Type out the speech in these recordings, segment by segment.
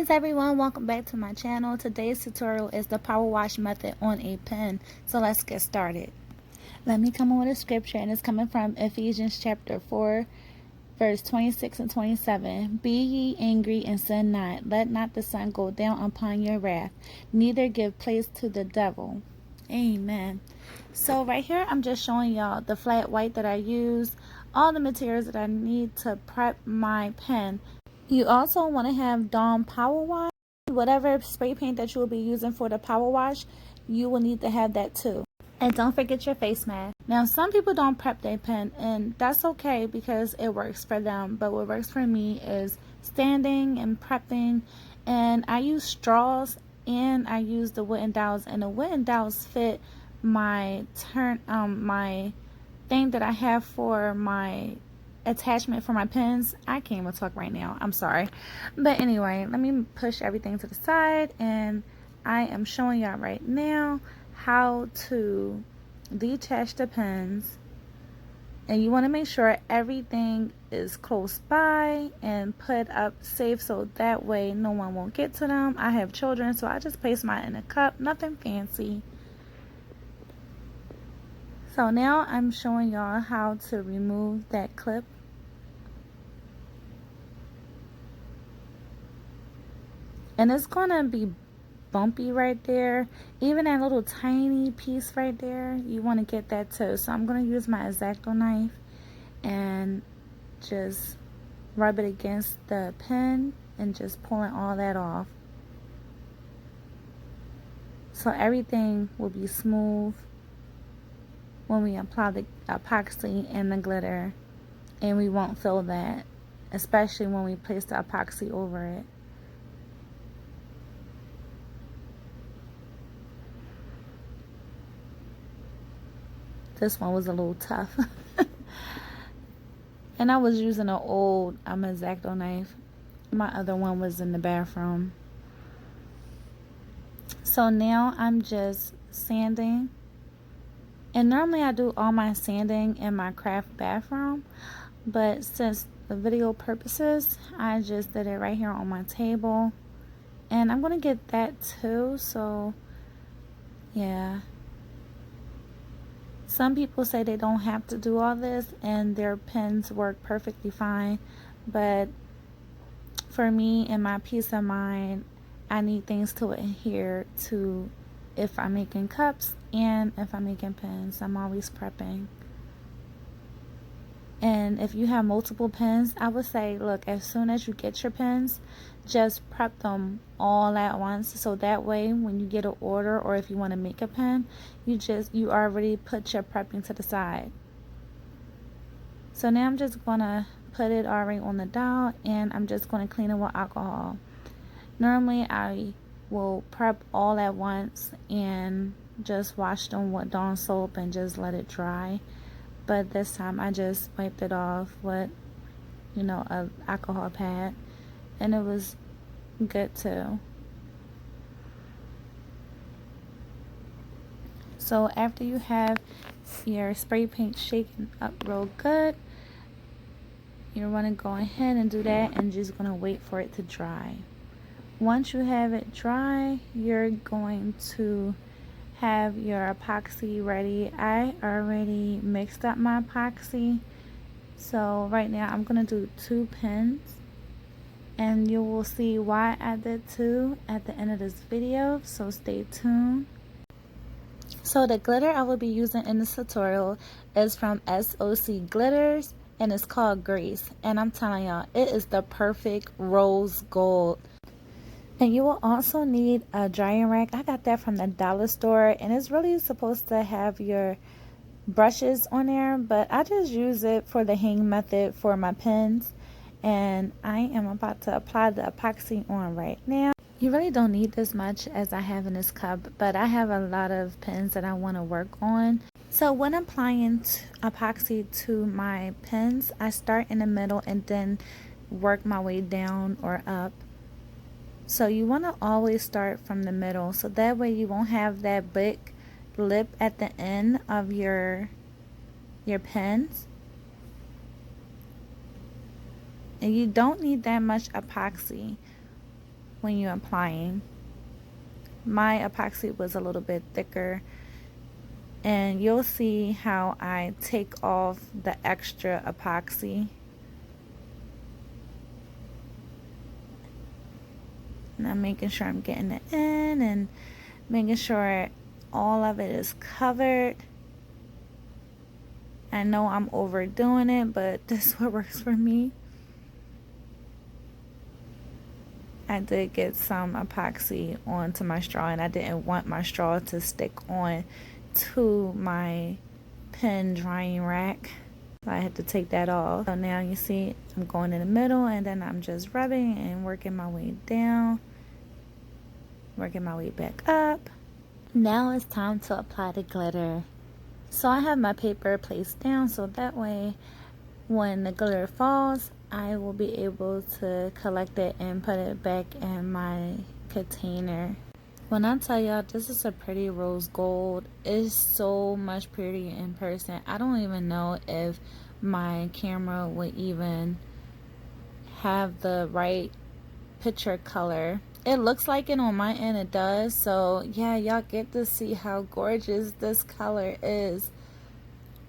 Greetings everyone, welcome back to my channel. Today's tutorial is the power wash method on a pen. So let's get started. Let me come on with a scripture, and it's coming from Ephesians chapter 4 verse 26 and 27. Be ye angry and sin not. Let not the sun go down upon your wrath, neither give place to the devil. Amen. So right here I'm just showing y'all the flat white that I use, all the materials that I need to prep my pen. You also want to have Dawn Power Wash. Whatever spray paint that you will be using for the power wash, you will need to have that too. And don't forget your face mask. Now, some people don't prep their pen, and that's okay because it works for them. But what works for me is standing and prepping. And I use straws and I use the wooden dowels, and the wooden dowels fit my my thing that I have for my attachment for my pens. I can't even talk right now, I'm sorry. But anyway, let me push everything to the side, and I am showing y'all right now how to detach the pens. And you want to make sure everything is close by and put up safe, so that way no one won't get to them. I have children, so I just place mine in a cup, nothing fancy. So now I'm showing y'all how to remove that clip. And it's gonna be bumpy right there. Even that little tiny piece right there, you want to get that too. So I'm gonna use my X-Acto knife and just rub it against the pen and just pulling all that off. So everything will be smooth when we apply the epoxy and the glitter, and we won't feel that, especially when we place the epoxy over it. This one was a little tough. And I was using an old X-Acto knife. My other one was in the bathroom. So now I'm just sanding. And normally I do all my sanding in my craft bathroom, but since the video purposes, I just did it right here on my table. And I'm gonna get that too, so yeah. Some people say they don't have to do all this and their pens work perfectly fine, but for me and my peace of mind, I need things to adhere to if I'm making cups and if I'm making pens. I'm always prepping. And if you have multiple pens, I would say, look, as soon as you get your pens, just prep them all at once, so that way when you get an order or if you want to make a pen, you already put your prepping to the side. So now I'm just gonna put it already on the dowel, and I'm just gonna clean it with alcohol. Normally I will prep all at once and just wash them with Dawn soap and just let it dry. But this time I just wiped it off with, a alcohol pad, and it was good too. So after you have your spray paint shaken up real good, you're going to go ahead and do that, and just going to wait for it to dry. Once you have it dry, you're going to have your epoxy ready. I already mixed up my epoxy, so right now I'm gonna do 2 pens, and you will see why I did 2 at the end of this video, so stay tuned. So the glitter I will be using in this tutorial is from SOC Glitters, and it's called Grace, and I'm telling y'all, it is the perfect rose gold. And you will also need a drying rack. I got that from the dollar store, and it's really supposed to have your brushes on there, but I just use it for the hang method for my pens. And I am about to apply the epoxy on right now. You really don't need this much as I have in this cup, but I have a lot of pens that I want to work on. So when applying epoxy to my pens, I start in the middle and then work my way down or up. So you want to always start from the middle, so that way you won't have that big lip at the end of your pens. And you don't need that much epoxy when you're applying. My epoxy was a little bit thicker, and you'll see how I take off the extra epoxy. And I'm making sure I'm getting it in and making sure all of it is covered. I know I'm overdoing it, but this is what works for me. I did get some epoxy onto my straw, and I didn't want my straw to stick on to my pen drying rack. So I had to take that off. So now you see I'm going in the middle, and then I'm just rubbing and working my way down, working my way back up. Now it's time to apply the glitter. So I have my paper placed down so that way when the glitter falls, I will be able to collect it and put it back in my container. When I tell y'all this is a pretty rose gold, it's so much prettier in person. I don't even know if my camera would even have the right picture color. It looks like it on my end, it does. So yeah, y'all get to see how gorgeous this color is.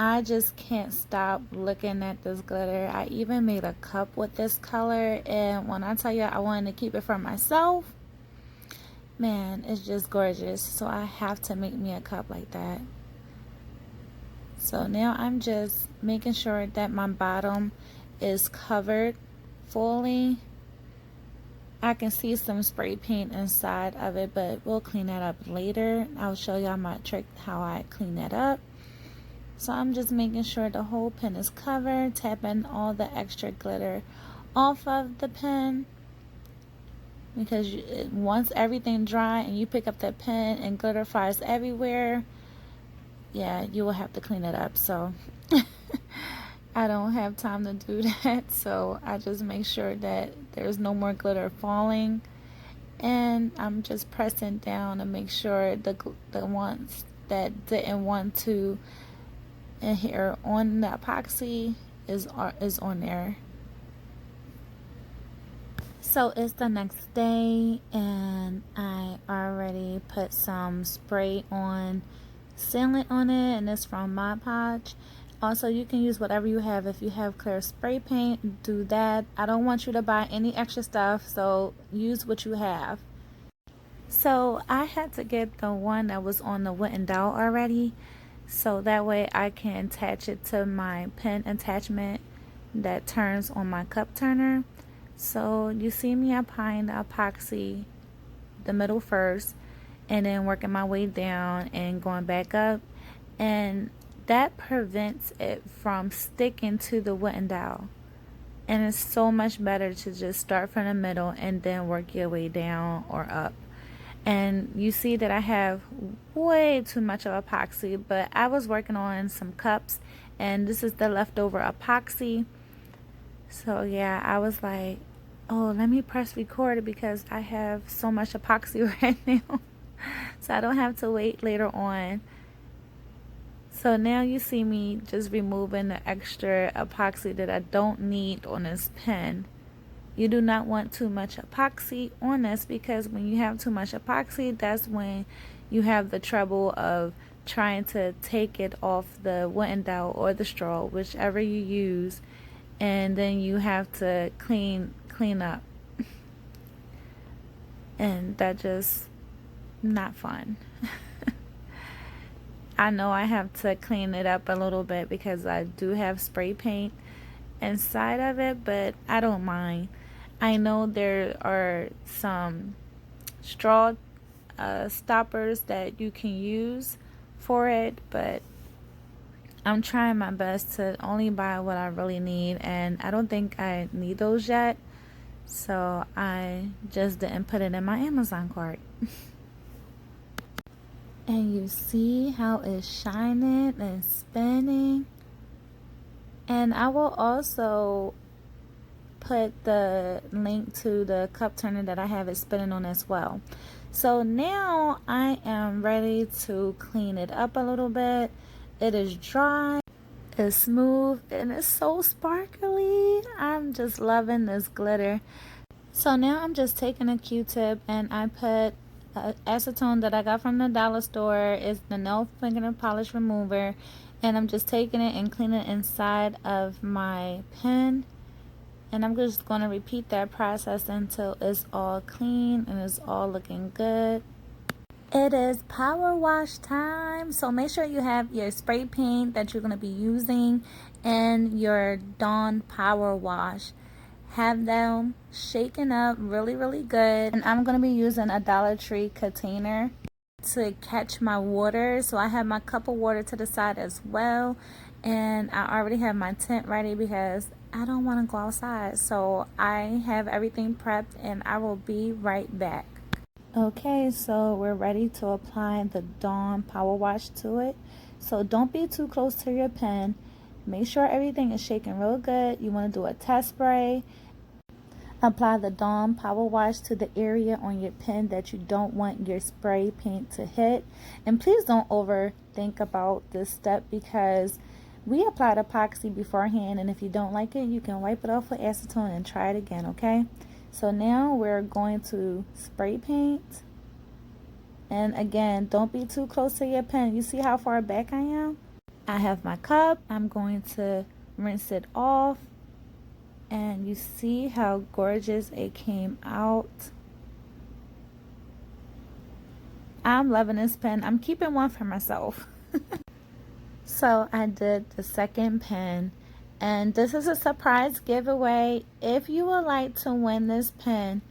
I just can't stop looking at this glitter. I even made a cup with this color, and when I tell you I wanted to keep it for myself, man, it's just gorgeous. So I have to make me a cup like that. So now I'm just making sure that my bottom is covered fully. I can see some spray paint inside of it, but we'll clean that up later. I'll show y'all my trick how I clean that up. So I'm just making sure the whole pen is covered, tapping all the extra glitter off of the pen. Because once everything dry and you pick up that pen and glitter flies everywhere, yeah, you will have to clean it up. So I don't have time to do that. So I just make sure that there's no more glitter falling. And I'm just pressing down to make sure the ones that didn't want to adhere on the epoxy is on there. So it's the next day, and I already put some spray on sealant on it, and it's from Mod Podge. Also, you can use whatever you have. If you have clear spray paint, do that. I don't want you to buy any extra stuff, so use what you have. So I had to get the one that was on the wooden dowel already, so that way I can attach it to my pen attachment that turns on my cup turner. So you see me applying the epoxy the middle first, and then working my way down and going back up, and that prevents it from sticking to the wooden dowel. And it's so much better to just start from the middle and then work your way down or up. And you see that I have way too much of epoxy, but I was working on some cups, and this is the leftover epoxy. So yeah, I was like, oh, let me press record because I have so much epoxy right now. So I don't have to wait later on. So now you see me just removing the extra epoxy that I don't need on this pen. You do not want too much epoxy on this, because when you have too much epoxy, that's when you have the trouble of trying to take it off the wooden dowel or the straw, whichever you use, and then you have to clean up. And that just not fun. I know I have to clean it up a little bit because I do have spray paint inside of it, but I don't mind. I know there are some straw stoppers that you can use for it, but I'm trying my best to only buy what I really need, and I don't think I need those yet, so I just didn't put it in my Amazon cart. And you see how it's shining and spinning. And I will also put the link to the cup turner that I have it spinning on as well. So now I am ready to clean it up a little bit. It is dry, it's smooth, and it's so sparkly. I'm just loving this glitter. So now I'm just taking a Q-tip and I put acetone that I got from the dollar store. It's the nail fingernail polish remover, and I'm just taking it and cleaning it inside of my pen. And I'm just going to repeat that process until it's all clean and it's all looking good. It is power wash time, so make sure you have your spray paint that you're going to be using and your Dawn power wash. Have them shaken up really good, and I'm going to be using a Dollar Tree container to catch my water. So I have my cup of water to the side as well, and I already have my tent ready because I don't want to go outside. So I have everything prepped and I will be right back. Okay, so we're ready to apply the Dawn Power Wash to it. So don't be too close to your pen. Make sure everything is shaking real good. You want to do a test spray. Apply the Dawn Power Wash to the area on your pen that you don't want your spray paint to hit. And please don't overthink about this step because we applied epoxy beforehand, and if you don't like it, you can wipe it off with acetone and try it again, okay? So now we're going to spray paint. And again, don't be too close to your pen. You see how far back I am? I have my cup. I'm going to rinse it off. And you see how gorgeous it came out. I'm loving this pen. I'm keeping one for myself. So I did the second pen. And this is a surprise giveaway. If you would like to win this pen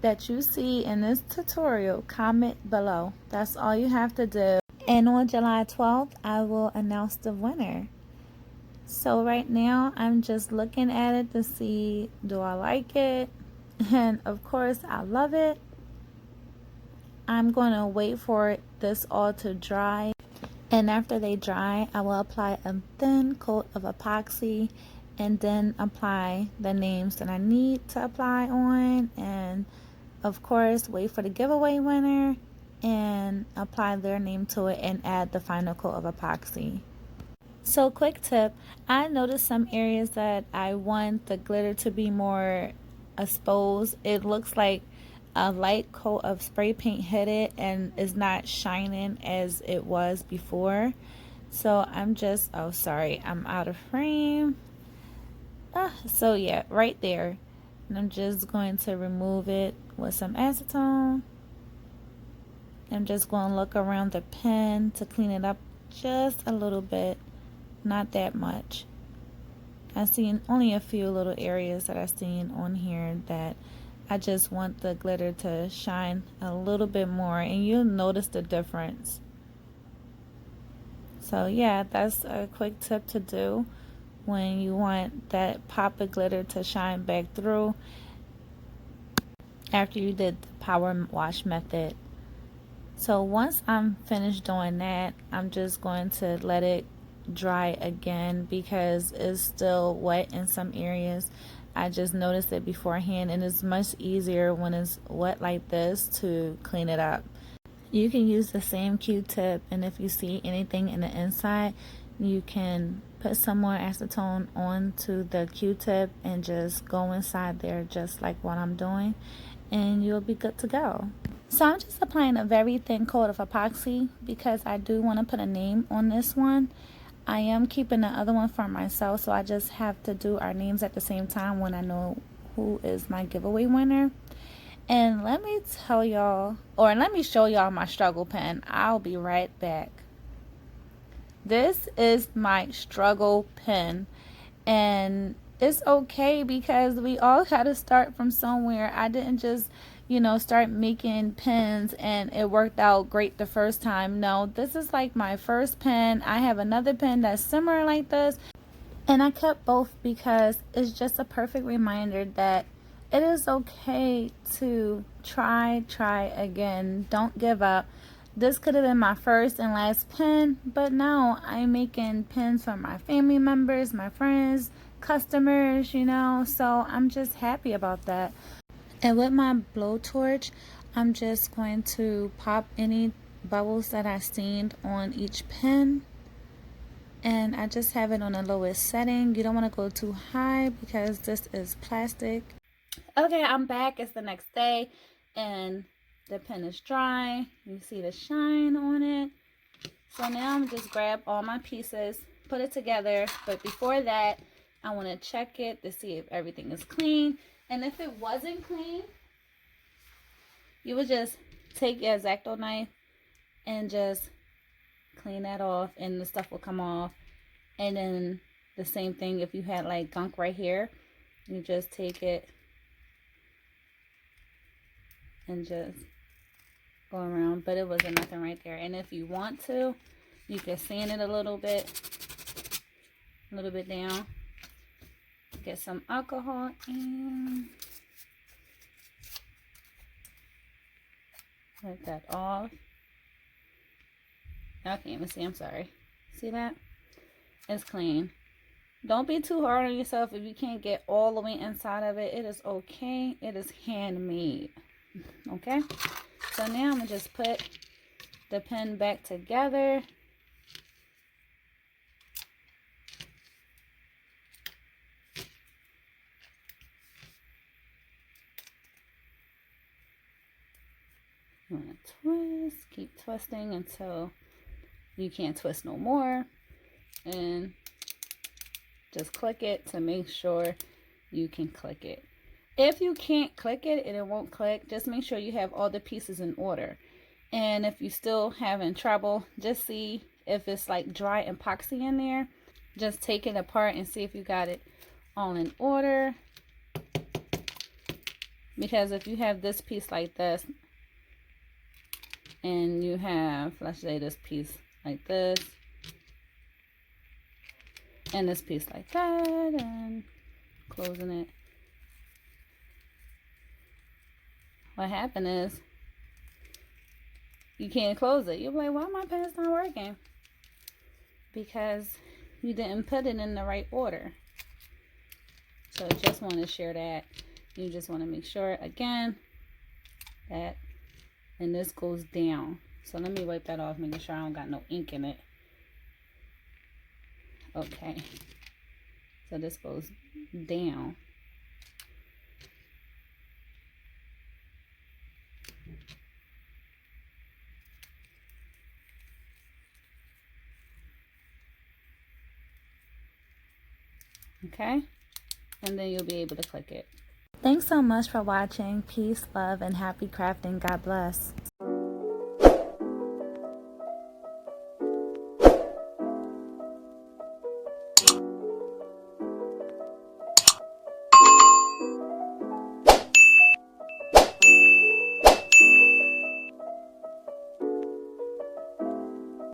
that you see in this tutorial, comment below. That's all you have to do. And on July 12th, I will announce the winner. So right now, I'm just looking at it to see, do I like it? And of course, I love it. I'm going to wait for this all to dry. And after they dry, I will apply a thin coat of epoxy and then apply the names that I need to apply on. And of course, wait for the giveaway winner and apply their name to it and add the final coat of epoxy. So quick tip, I noticed some areas that I want the glitter to be more exposed. It looks like a light coat of spray paint hit it and is not shining as it was before. So I'm just, oh sorry, I'm out of frame. So yeah, right there. And I'm just going to remove it with some acetone. I'm just going to look around the pen to clean it up just a little bit, not that much. I've seen only a few little areas that I've seen on here that I just want the glitter to shine a little bit more, and you'll notice the difference. So yeah, that's a quick tip to do when you want that pop of glitter to shine back through after you did the power wash method. So once I'm finished doing that, I'm just going to let it dry again because it's still wet in some areas. I just noticed it beforehand, and it's much easier when it's wet like this to clean it up. You can use the same Q-tip, and if you see anything in the inside, you can put some more acetone onto the Q-tip and just go inside there just like what I'm doing, and you'll be good to go. So I'm just applying a very thin coat of epoxy because I do want to put a name on this one. I am keeping the other one for myself, so I just have to do our names at the same time when I know who is my giveaway winner. And let me tell y'all, or let me show y'all my struggle pen. I'll be right back. This is my struggle pen, and it's okay because we all got to start from somewhere. I didn't just start making pens and it worked out great the first time. No, this is like my first pen. I have another pen that's similar like this, and I kept both because it's just a perfect reminder that it is okay to try again. Don't give up. This could have been my first and last pen, but now I'm making pens for my family members, my friends, customers, so I'm just happy about that. And with my blowtorch, I'm just going to pop any bubbles that I've seen on each pen. And I just have it on the lowest setting. You don't want to go too high because this is plastic. Okay, I'm back. It's the next day and the pen is dry. You see the shine on it. So now I'm just grab all my pieces, put it together. But before that, I want to check it to see if everything is clean. And if it wasn't clean, you would just take your X-Acto knife and just clean that off and the stuff will come off. And then the same thing if you had like gunk right here, you just take it and just go around, but it wasn't nothing right there. And if you want to, you can sand it a little bit down, get some alcohol and wipe that off. Y'all can't even see, I'm sorry. See that? It's clean. Don't be too hard on yourself if you can't get all the way inside of it. It is okay. It is handmade. Okay, so now I'm gonna just put the pen back together. You want to twist, keep twisting until you can't twist no more, and just click it to make sure you can click it. If you can't click it and it won't click, just make sure you have all the pieces in order. And if you still having trouble, just see if it's like dry epoxy in there. Just take it apart and see if you got it all in order. Because if you have this piece like this, and you have, let's say this piece like this, and this piece like that, and closing it, what happened is you can't close it. You'll be like, why my pen's not working? Because you didn't put it in the right order. So just want to share that. You just want to make sure again that, and this goes down. So let me wipe that off, making sure I don't got no ink in it. Okay, so this goes down. Okay, and then you'll be able to click it. Thanks so much for watching. Peace, love, and happy crafting. God bless.